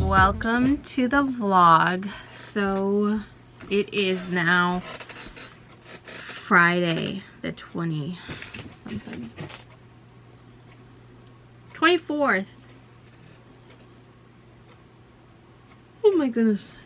Welcome to the vlog. So it is now Friday the 24th. Oh my goodness.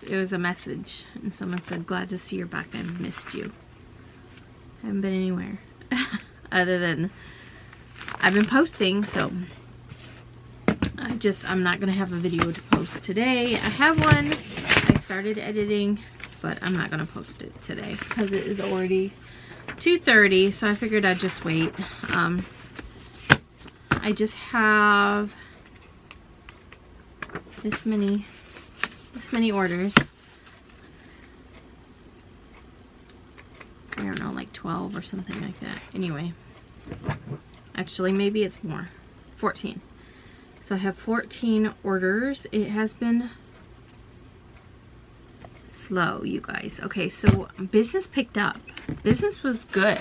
It was a message, and someone said, "Glad to see you're back. I missed you." I haven't been anywhere other than I've been posting, so I'm not gonna have a video to post today. I have one. I started editing, but I'm not gonna post it today because it is already 2:30, so I figured I'd just wait. I just have this many orders. I don't know, like 12 or something like that. Anyway, actually maybe it's more. 14. So I have 14 orders. It has been slow, you guys. Okay, so business picked up. Business was good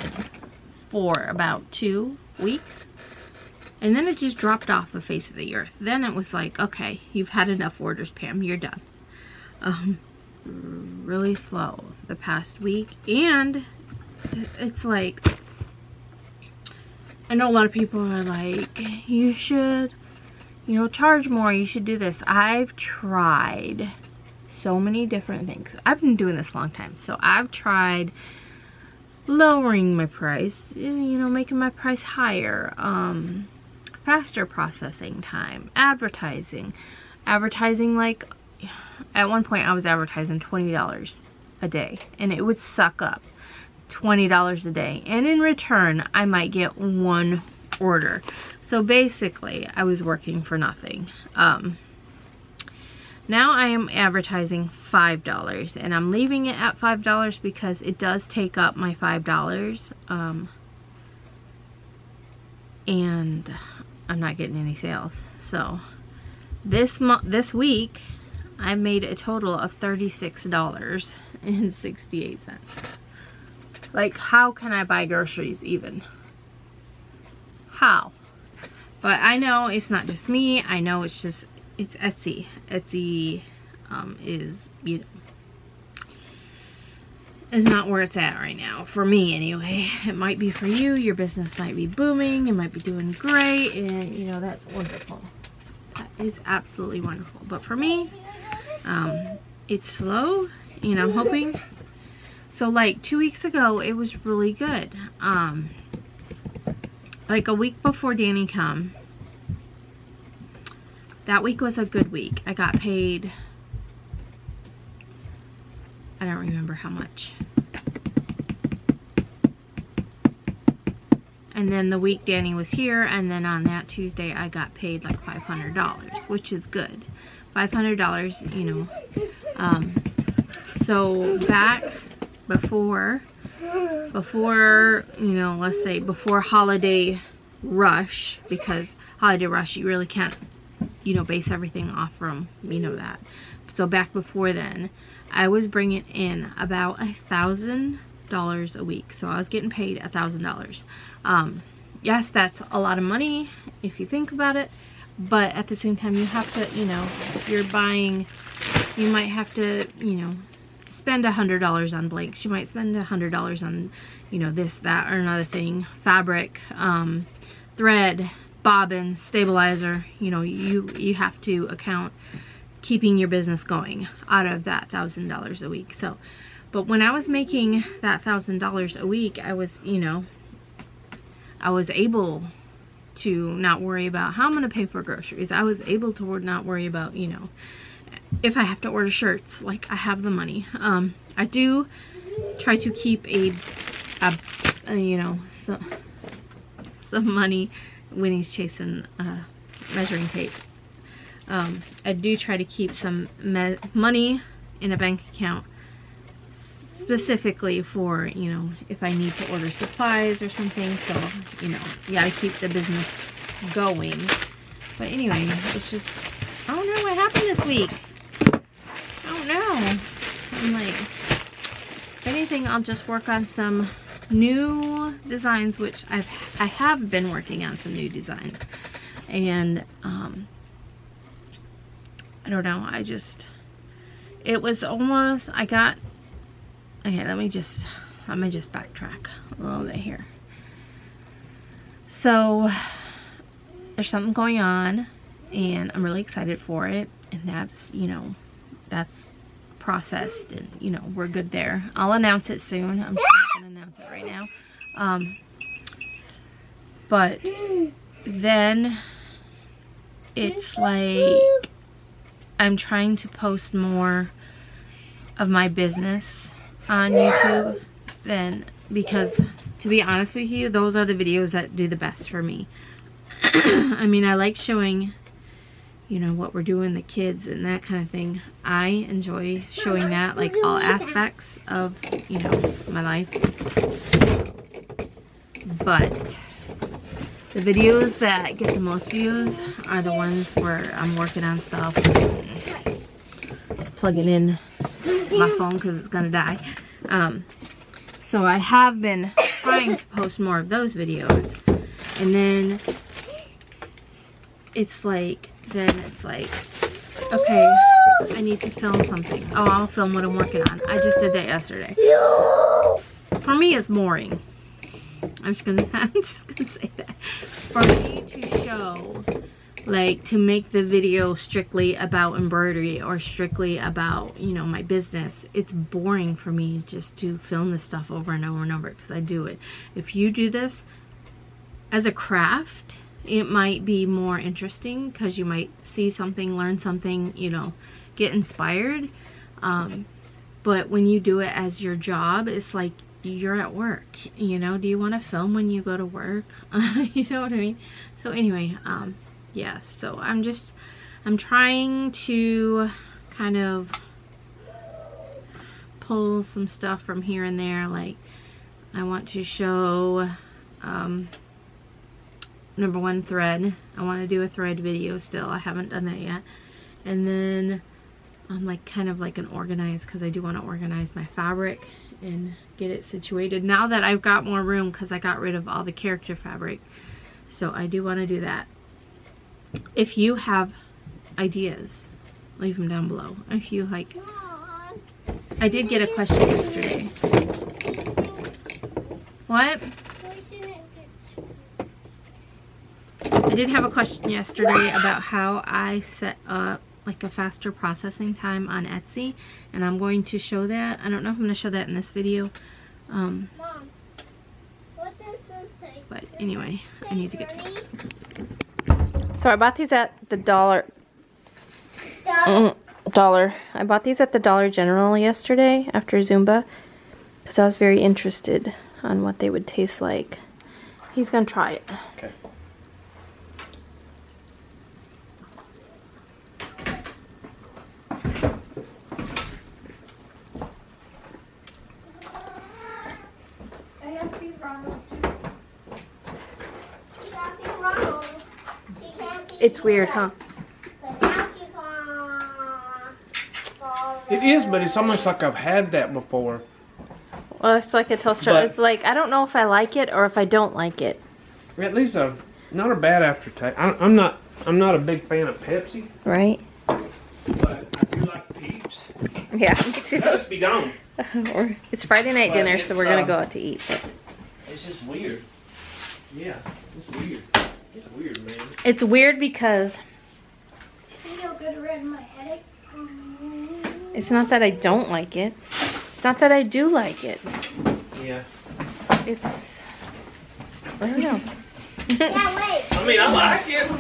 for about 2 weeks. And then it just dropped off the face of the earth. Then it was like, okay, you've had enough orders, Pam. You're done. Really slow the past week, and it's like, I know a lot of people are like, you should, charge more, you should do this. I've tried so many different things. I've been doing this a long time, so I've tried lowering my price, making my price higher, faster processing time, advertising like, at one point I was advertising $20 a day, and it would suck up $20 a day, and in return I might get one order. So basically I was working for nothing. Now I am advertising $5, and I'm leaving it at $5 because it does take up my $5, and I'm not getting any sales. So this week I made a total of $36.68. Like, how can I buy groceries even? How? But I know it's not just me. I know it's Etsy. Etsy is, is not where it's at right now. For me, anyway. It might be for you. Your business might be booming. It might be doing great. And, that's wonderful. That is absolutely wonderful. But for me, it's slow, and I'm hoping. So like 2 weeks ago, it was really good. Like a week before Danny come, that week was a good week. I got paid, I don't remember how much. And then the week Danny was here, and then on that Tuesday I got paid like $500, which is good. $500, so back before, let's say before holiday rush, because holiday rush, you really can't, base everything off from, that. So back before then, I was bringing in about $1,000 a week. So I was getting paid $1,000. Yes, that's a lot of money if you think about it. But at the same time, you have to, you know, if you're buying, you might have to, you know, spend $100 on blanks. You might spend $100 on, you know, this, that, or another thing. Fabric, thread, bobbin, stabilizer. You know, you have to account keeping your business going out of that $1,000 a week. So, but when I was making that $1,000 a week, I was, you know, I was able to not worry about how I'm going to pay for groceries. I was able to not worry about, you know, if I have to order shirts, like I have the money. I do try to keep a you know, some money when he's chasing measuring tape. I do try to keep some money in a bank account specifically for, you know, if I need to order supplies or something. So, you know, you gotta keep the business going. But anyway, it's just, I don't know what happened this week. I don't know. I'm like, if anything, I'll just work on some new designs, which I have been working on some new designs. And, I don't know, it was almost, okay, let me just backtrack a little bit here. So there's something going on and I'm really excited for it, and that's, you know, that's processed and, you know, we're good there. I'll announce it soon. I'm just not gonna announce it right now. But then it's like I'm trying to post more of my business on YouTube because, to be honest with you, those are the videos that do the best for me. I mean, I like showing, you know, what we're doing, the kids and that kind of thing. I enjoy showing that, like all aspects of, you know, my life. But the videos that get the most views are the ones where I'm working on stuff, plugging in my phone because it's gonna die. So I have been trying to post more of those videos, and then it's like, okay, I need to film something. Oh, I'll film what I'm working on. I just did that yesterday. For me, it's boring. I'm just gonna say that. For me to show, like, to make the video strictly about embroidery or strictly about, you know, my business, it's boring for me just to film this stuff over and over and over, because I do it. If you do this as a craft, it might be more interesting because you might see something, learn something, you know, get inspired. But when you do it as your job, it's like you're at work, you know. Do you want to film when you go to work? You know what I mean? So anyway, yeah, so I'm trying to kind of pull some stuff from here and there. Like, I want to show number one, thread. I want to do a thread video still. I haven't done that yet. And then I'm like kind of like an organize, because I do want to organize my fabric and get it situated now that I've got more room, because I got rid of all the character fabric. So I do want to do that. If you have ideas, leave them down below. If you like, I did get a question yesterday. What? I did have a question yesterday about how I set up like a faster processing time on Etsy, and I'm going to show that. I don't know if I'm going to show that in this video. Mom, what does this say? But anyway, I need to get to it. So I bought these at the dollar. I bought these at the Dollar General yesterday after Zumba, because I was very interested on what they would taste like. He's going to try it. Okay. It's weird, huh? It is, but it's almost like I've had that before. Well, it's like a toaster. But- It's like, I don't know if I like it or if I don't like it. It leaves not a bad aftertaste. I'm not a big fan of Pepsi, Right? but I do like Peeps. Yeah, me too. That must be gone. Or it's Friday night But dinner, so it's, we're gonna go out to eat. But It's just weird. Yeah, it's weird. It's weird, man. it's weird because Feel good around my headache. it's not that I don't like it. It's not that I do like it. Yeah. It's, I don't know. Yeah, wait. I mean, I like it.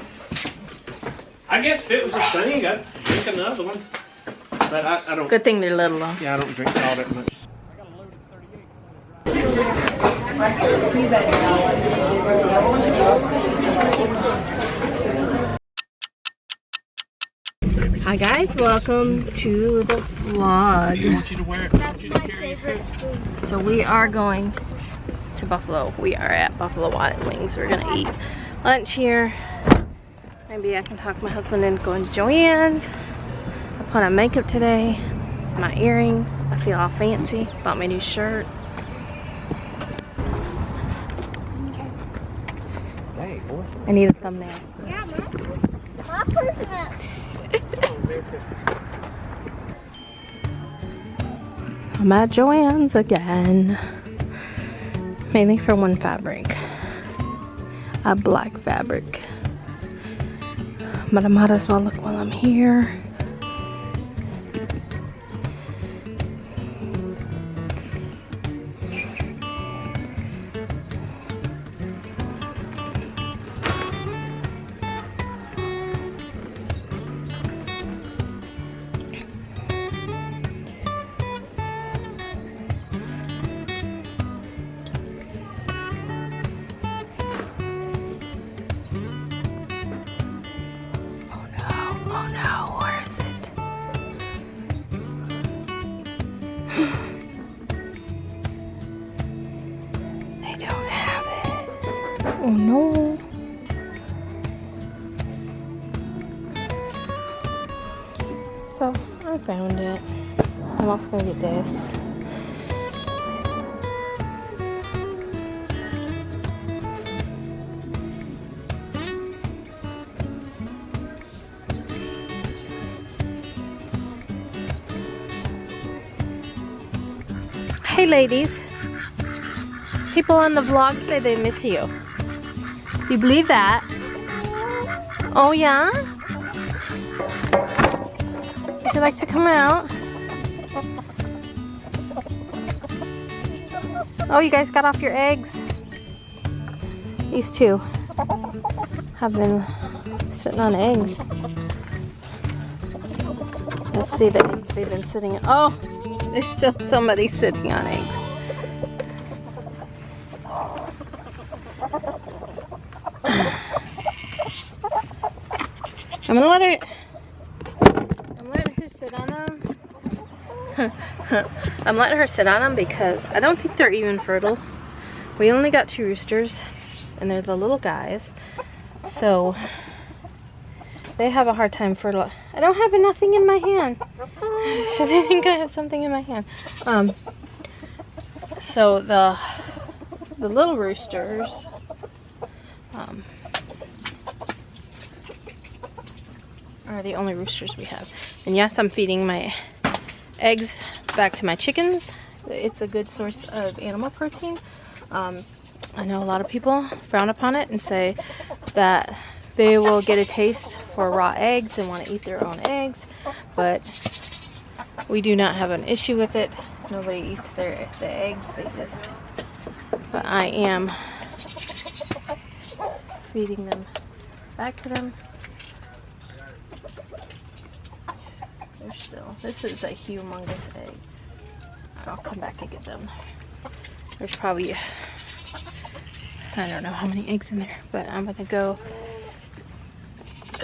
I guess if it was a thing, I'd drink another one. But I don't. Good thing they're little though. Yeah, I don't drink all that much. Hi guys, welcome to the vlog. I want you to wear it. I want you to carry it. So we are going to Buffalo. We are at Buffalo Wild Wings. We're gonna eat lunch here. Maybe I can talk my husband into going to Joanns. I put on makeup today, my earrings. I feel all fancy. Bought my new shirt. Hey, boy. I need a thumbnail. Yeah, my person. I'm at Joann's again. Mainly for one fabric. A black fabric. But I might as well look while I'm here. Oh no, where is it? They don't have it. Oh no. So, I found it. I'm also gonna get this. Hey ladies, people on the vlog say they miss you. You believe that? Oh yeah? Would you like to come out? Oh, you guys got off your eggs. These two have been sitting on eggs. Let's see the eggs they've been sitting in. Oh! There's still somebody sitting on eggs. I'm gonna let her sit on them. I'm letting her sit on them because I don't think they're even fertile. We only got 2 roosters and they're the little guys. So they have a hard time fertilizing. I don't have nothing in my hand. I think I have something in my hand. So the little roosters are the only roosters we have. And yes, I'm feeding my eggs back to my chickens. It's a good source of animal protein. I know a lot of people frown upon it and say that they will get a taste for raw eggs and want to eat their own eggs, but we do not have an issue with it. Nobody eats the eggs, they just, but I am feeding them back to them. They're still, this is a humongous egg. I'll come back and get them. There's probably, I don't know how many eggs in there, but I'm gonna go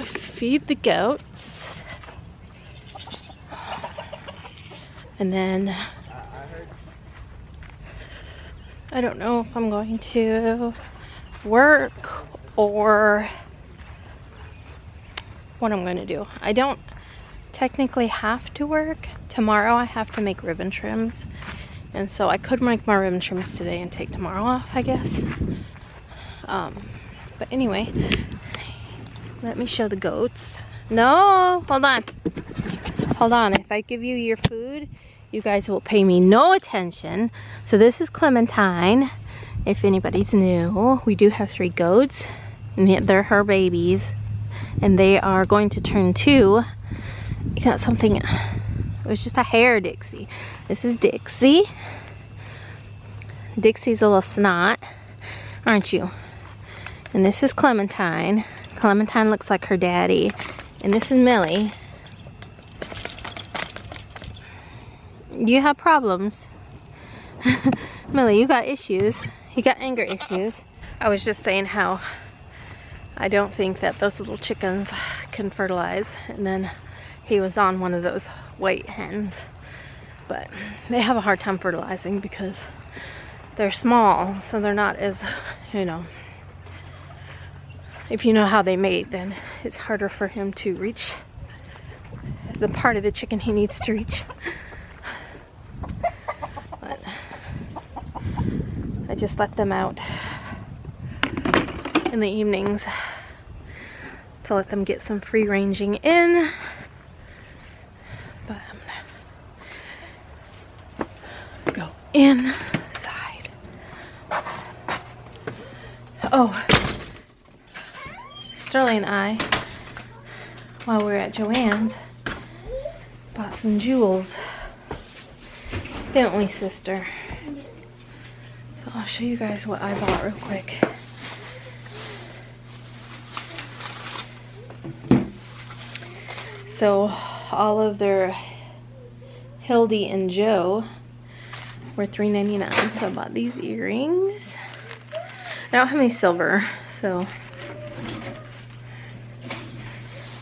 feed the goats. And then I don't know if I'm going to work or what I'm going to do. I don't technically have to work tomorrow I have to make ribbon trims. And so I could make my ribbon trims today and take tomorrow off, I guess. But anyway, let me show the goats. No, hold on. Hold on. If I give you your food, you guys will pay me no attention. So this is Clementine. If anybody's new, we do have 3 goats. And they're her babies. And they are going to turn 2. You got something. It was just a hair, Dixie. This is Dixie. Dixie's a little snot, aren't you? And this is Clementine. Clementine looks like her daddy. And this is Millie. You have problems. Millie, you got issues. You got anger issues. I was just saying how I don't think that those little chickens can fertilize. And then he was on one of those white hens. But they have a hard time fertilizing because they're small. So they're not as, you know, if you know how they mate, then it's harder for him to reach the part of the chicken he needs to reach. But I just let them out in the evenings to let them get some free ranging in. But I'm gonna go inside. Oh, Sterling and I, while we were at Joanns, bought some jewels. Didn't we, sister? So I'll show you guys what I bought real quick. So all of their Hildy and Joe were $3.99. So I bought these earrings. I don't have any silver, so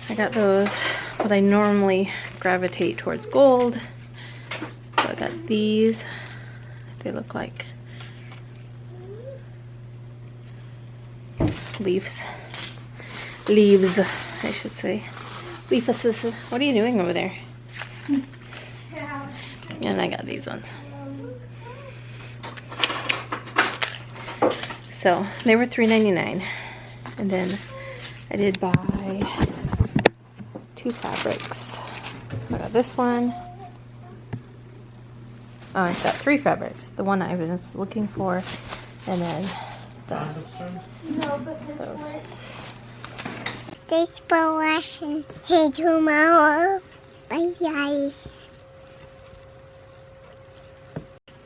I got those, but I normally gravitate towards gold. So I got these. They look like leaves, I should say. Leafuses. What are you doing over there? And I got these ones. So they were $3.99, and then I did buy 2 fabrics. I got this one. Oh, I got 3 fabrics. The one I was looking for, and then those. Thanks for watching. See you tomorrow. Bye guys.